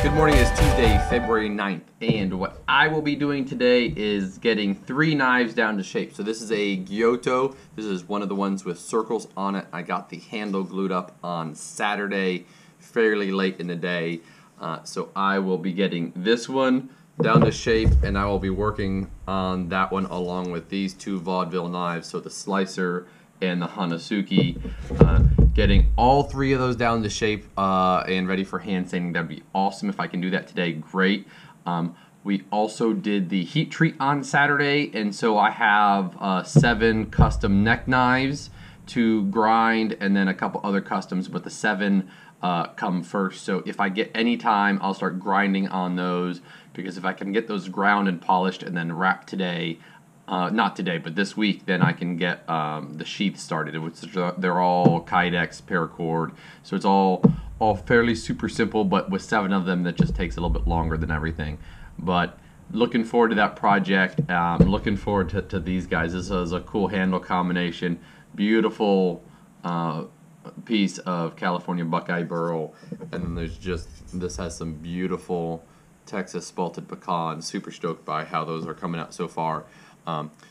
Good morning. It's Tuesday, February 9th, and what I will be doing today is getting 3 knives down to shape. So this is a Giotto. This is one of the ones with circles on it. I got the handle glued up on Saturday, fairly late in the day. So I will be getting this one down to shape, and I will be working on that one along with these 2 vaudeville knives, so the slicer and the Hanasuki. Getting all 3 of those down to shape and ready for hand sanding. That'd be awesome if I can do that today. Great. We also did the heat treat on Saturday, and so I have 7 custom neck knives to grind, and then a couple other customs, but the 7 come first. So if I get any time, I'll start grinding on those, because if I can get those ground and polished and then wrapped today, not today, but this week, then I can get the sheath started. They're all Kydex paracord, so it's all fairly super simple, but with 7 of them, that just takes a little bit longer than everything. But looking forward to that project. Looking forward to these guys. This is a cool handle combination. Beautiful piece of California Buckeye burl, and then there's this has some beautiful Texas spalted pecan. Super stoked by how those are coming out so far.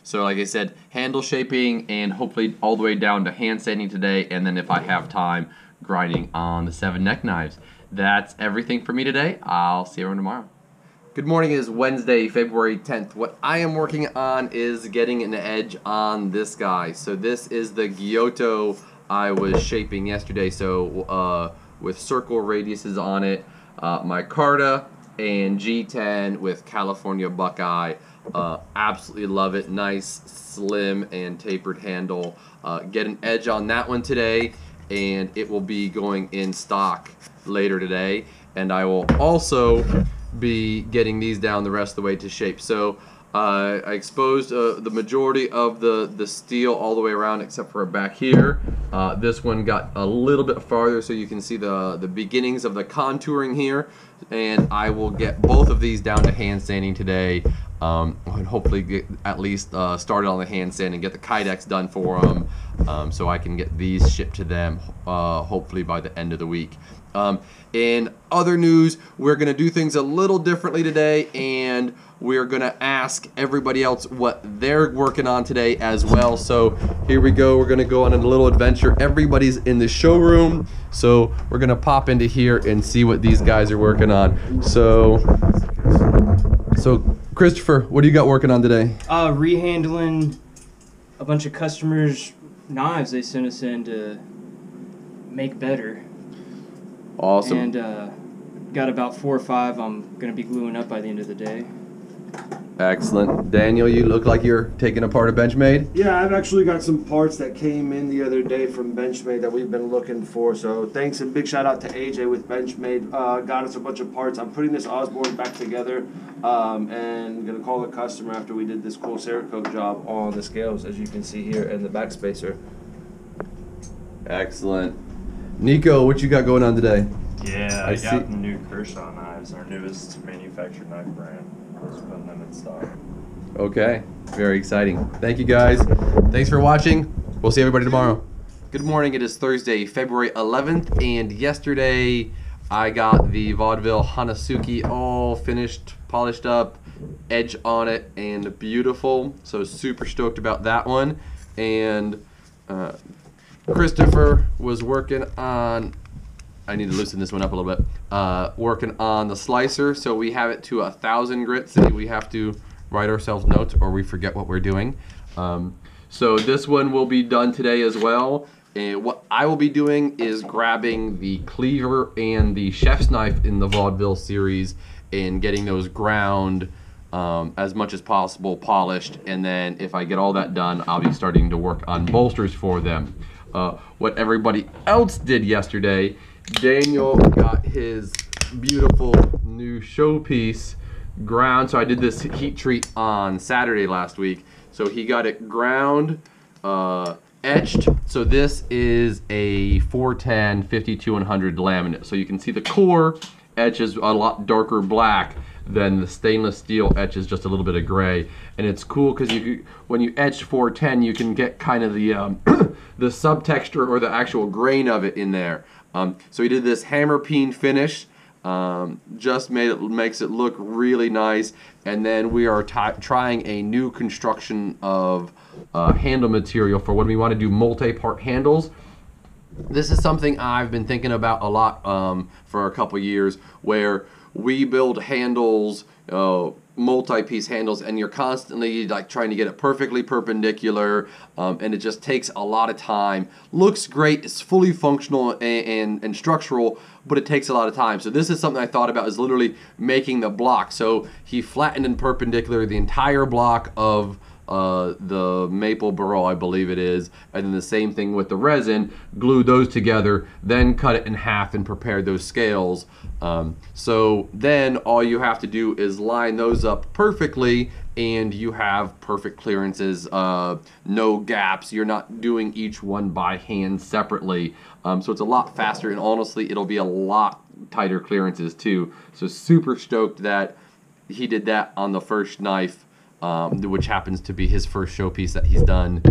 So like I said, handle shaping and hopefully all the way down to hand sanding today, and then if I have time, grinding on the 7 neck knives. That's everything for me today. I'll see everyone tomorrow. Good morning. It is Wednesday, February 10th. What I am working on is getting an edge on this guy. So this is the Giotto I was shaping yesterday, so with circle radiuses on it, micarta and G10 with California Buckeye. Absolutely love it. Nice, slim, and tapered handle. Get an edge on that one today, and it will be going in stock later today. And I will also be getting these down the rest of the way to shape. So I exposed the majority of the steel all the way around except for back here. This one got a little bit farther, so you can see the beginnings of the contouring here. And I will get both of these down to hand sanding today, and hopefully get at least started on the hand sand and get the Kydex done for them, so I can get these shipped to them hopefully by the end of the week. In other news, we're going to do things a little differently today, and we're going to ask everybody else what they're working on today as well. So here we go. We're going to go on a little adventure. Everybody's in the showroom, so we're going to pop into here and see what these guys are working on. So Christopher, what do you got working on today? Rehandling a bunch of customers' knives they sent us in to make better. Awesome. And got about 4 or 5 I'm going to be gluing up by the end of the day. Excellent. Daniel, you look like you're taking apart a Benchmade. Yeah, I've actually got some parts that came in the other day from Benchmade that we've been looking for. So thanks and big shout out to AJ with Benchmade. Got us a bunch of parts. I'm putting this Osborne back together, and gonna call the customer after we did this cool Cerakote job on the scales, as you can see here, and the backspacer. Excellent. Nico, what you got going on today? Yeah, I got the new Kershaw knives, our newest manufactured knife brand. Just putting them in stock. Okay, very exciting. Thank you guys. Thanks for watching. We'll see everybody tomorrow. Good morning. It is Thursday, February 11th, and yesterday I got the vaudeville Hanasuki all finished, polished up, edge on it, and beautiful. So super stoked about that one. And Christopher was working on, I need to loosen this one up a little bit, working on the slicer. So we have it to 1,000 grit. So we have to write ourselves notes or we forget what we're doing. So this one will be done today as well. And what I will be doing is grabbing the cleaver and the chef's knife in the vaudeville series and getting those ground as much as possible, polished. And then if I get all that done, I'll be starting to work on bolsters for them. What everybody else did yesterday, Daniel got his beautiful new Showpiece ground. So I did this heat treat on Saturday last week. So he got it ground, etched. So this is a 410 5200 laminate. So you can see the core etch is a lot darker black than the stainless steel etch is just a little bit of gray. And it's cool because when you etch 410, you can get kind of the the subtexture or the actual grain of it in there. So he did this hammer peen finish. Just makes it look really nice. And then we are trying a new construction of handle material for when we want to do multi-part handles. This is something I've been thinking about a lot for a couple years, where we build handles, multi-piece handles, and you're constantly like trying to get it perfectly perpendicular, and it just takes a lot of time. Looks great, it's fully functional and structural, but it takes a lot of time. So this is something I thought about, is literally making the block. So he flattened and perpendicular the entire block of the maple burl, I believe it is, and then the same thing with the resin, glued those together, then cut it in half and prepared those scales. So then all you have to do is line those up perfectly, and you have perfect clearances, no gaps. You're not doing each one by hand separately. So it's a lot faster, and honestly it'll be a lot tighter clearances too. So super stoked that he did that on the first knife, which happens to be his first showpiece that he's done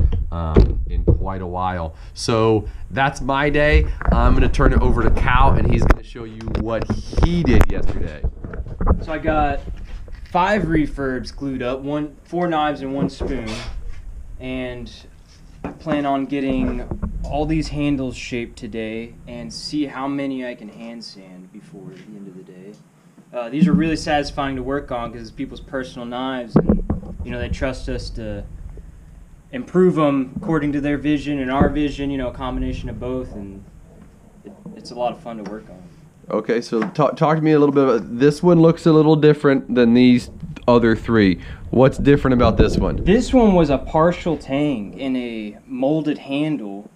in quite a while. So that's my day. I'm going to turn it over to Cal, and he's going to show you what he did yesterday. So I got 5 refurbs glued up, 4 knives and 1 spoon, and I plan on getting all these handles shaped today and see how many I can hand sand before the end of the day. These are really satisfying to work on because it's people's personal knives, and they trust us to improve them according to their vision and our vision, a combination of both, and it's a lot of fun to work on. Okay, so talk to me a little bit about this one. Looks a little different than these other 3. What's different about this one? This one was a partial tang in a molded handle,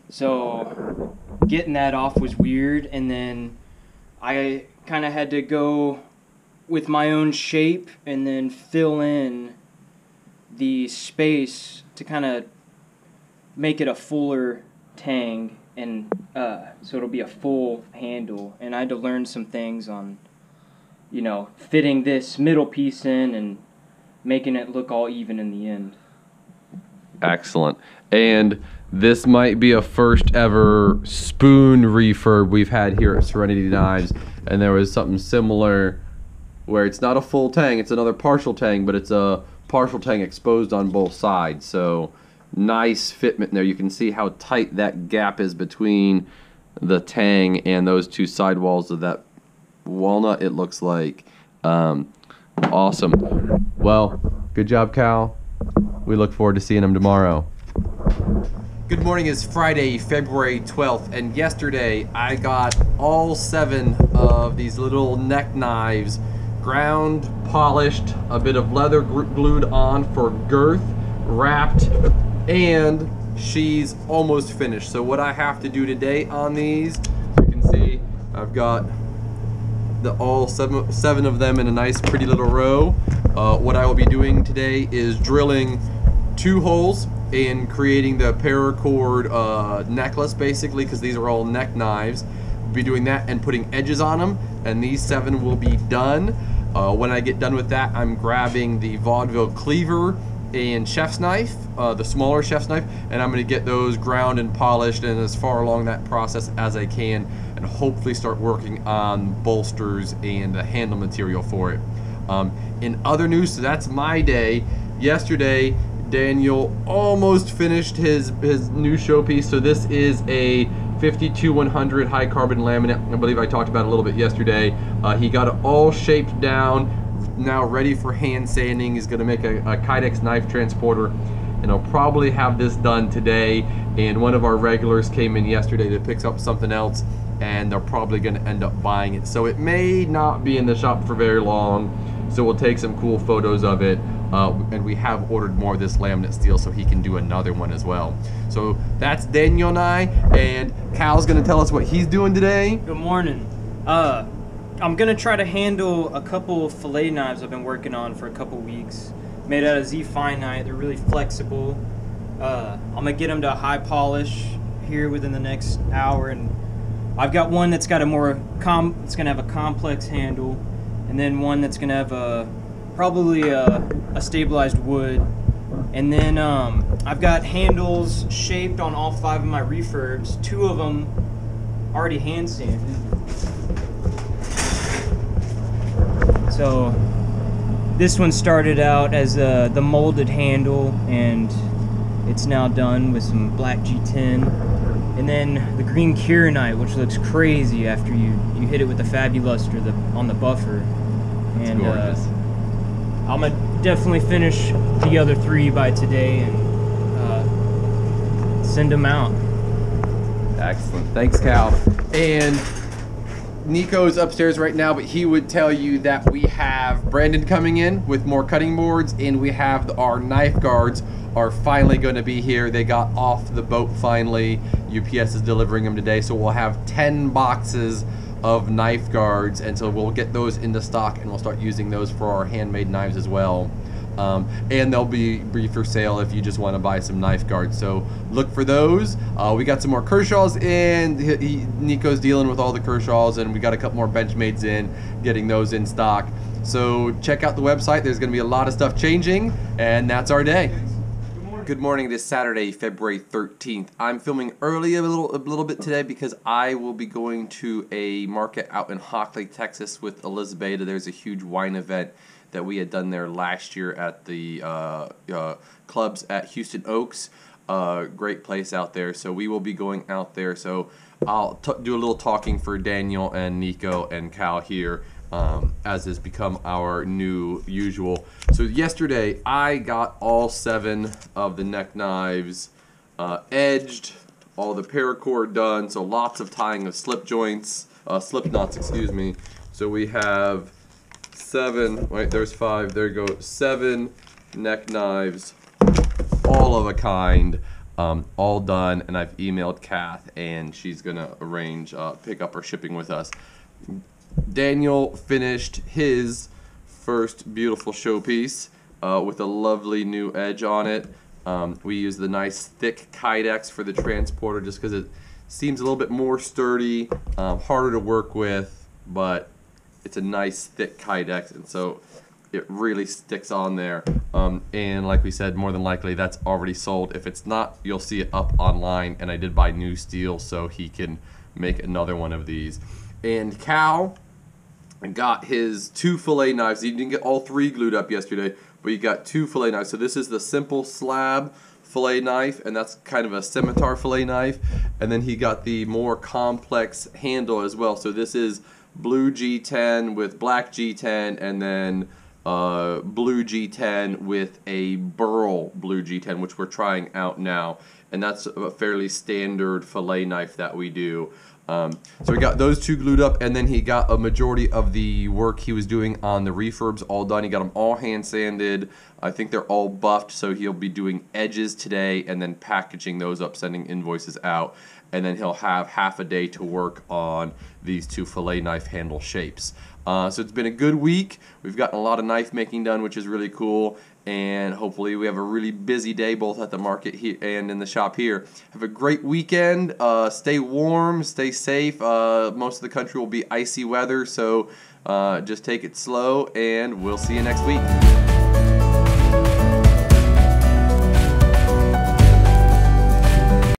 so getting that off was weird, and then I kind of had to go with my own shape and then fill in the space to kind of make it a fuller tang, and so it'll be a full handle. And I had to learn some things on fitting this middle piece in and making it look all even in the end. Excellent. And this might be a first ever spoon refurb we've had here at Serenity Knives, and there was something similar where it's not a full tang, it's another partial tang, but it's a partial tang exposed on both sides. So nice fitment there. You can see how tight that gap is between the tang and those 2 side walls of that walnut, it looks like. Awesome. Well, good job, Cal. We look forward to seeing him tomorrow. Good morning. Is Friday, February 12th, and yesterday I got all 7 of these little neck knives ground, polished, a bit of leather glued on for girth, wrapped, and she's almost finished. So what I have to do today on these, you can see I've got all seven of them in a nice pretty little row. What I will be doing today is drilling 2 holes and creating the paracord necklace, basically, because these are all neck knives. We'll be doing that and putting edges on them, and these 7 will be done. When I get done with that, I'm grabbing the vaudeville cleaver and chef's knife, the smaller chef's knife, and I'm going to get those ground and polished and as far along that process as I can, and hopefully start working on bolsters and the handle material for it. In other news, so that's my day. Yesterday, Daniel almost finished his new showpiece. So this is a 52-100 high carbon laminate. I believe I talked about it a little bit yesterday. He got it all shaped down, now ready for hand sanding. He's going to make a Kydex knife transporter, and I'll probably have this done today. And one of our regulars came in yesterday to pick up something else, and they're probably going to end up buying it. So it may not be in the shop for very long, so we'll take some cool photos of it. And we have ordered more of this laminate steel so he can do another one as well. So that's Daniel and I, and Cal's gonna tell us what he's doing today. Good morning. I'm gonna try to handle a couple of fillet knives I've been working on for a couple weeks, made out of Z-Finite. They're really flexible. I'm gonna get them to high polish here within the next hour, and I've got one that's got it's gonna have a complex handle, and then one that's gonna have probably a stabilized wood, and then I've got handles shaped on all 5 of my refurbs. 2 of them already hand sanded. So this one started out as the molded handle, and it's now done with some black G10. And then the green Kieranite, which looks crazy after you hit it with the Fabuluster on the buffer. And gorgeous. I'm gonna definitely finish the other 3 by today and send them out. Excellent. Thanks, Cal. And Nico's upstairs right now, but he would tell you that we have Brandon coming in with more cutting boards, and we have our knife guards are finally going to be here. They got off the boat finally. UPS is delivering them today, so we'll have 10 boxes of knife guards, and so we'll get those into stock, and we'll start using those for our handmade knives as well. And they'll be for sale if you just want to buy some knife guards. So look for those. We got some more Kershaws in. Nico's dealing with all the Kershaws, and we got a couple more Benchmades in, getting those in stock. So check out the website. There's going to be a lot of stuff changing, and that's our day. Good morning. This Saturday, February 13th. I'm filming early a little bit today because I will be going to a market out in Hockley, Texas with Elizabeth. There's a huge wine event that we had done there last year at the clubs at Houston Oaks. Great place out there. So we will be going out there. So I'll do a little talking for Daniel and Nico and Cal here, as has become our new usual. So yesterday I got all 7 of the neck knives edged, all the paracord done. So lots of tying of slip joints, slip knots, excuse me. So we have 7, wait, there's 5, there you go, 7 neck knives, all of a kind, all done, and I've emailed Kath, and she's gonna arrange pickup or shipping with us. Daniel finished his first beautiful showpiece with a lovely new edge on it. We use the nice thick Kydex for the transporter just because it seems a little bit more sturdy, harder to work with, but it's a nice thick Kydex, and so it really sticks on there. And like we said, more than likely that's already sold. If it's not, you'll see it up online, and I did buy new steel so he can make another one of these. And Cal got his 2 fillet knives. He didn't get all 3 glued up yesterday, but he got 2 fillet knives. So this is the simple slab fillet knife, and that's kind of a scimitar fillet knife. And then he got the more complex handle as well. So this is blue G10 with black G10, and then blue G10 with a burl blue G10, which we're trying out now. And that's a fairly standard fillet knife that we do. So we got those 2 glued up, and then he got a majority of the work he was doing on the refurbs all done. He got them all hand sanded. I think they're all buffed, so he'll be doing edges today and then packaging those up, sending invoices out. And then he'll have half a day to work on these 2 fillet knife handle shapes. So it's been a good week. We've gotten a lot of knife making done, which is really cool. And hopefully we have a really busy day both at the market here and in the shop here. Have a great weekend. Stay warm, stay safe. Most of the country will be icy weather, so just take it slow, and we'll see you next week.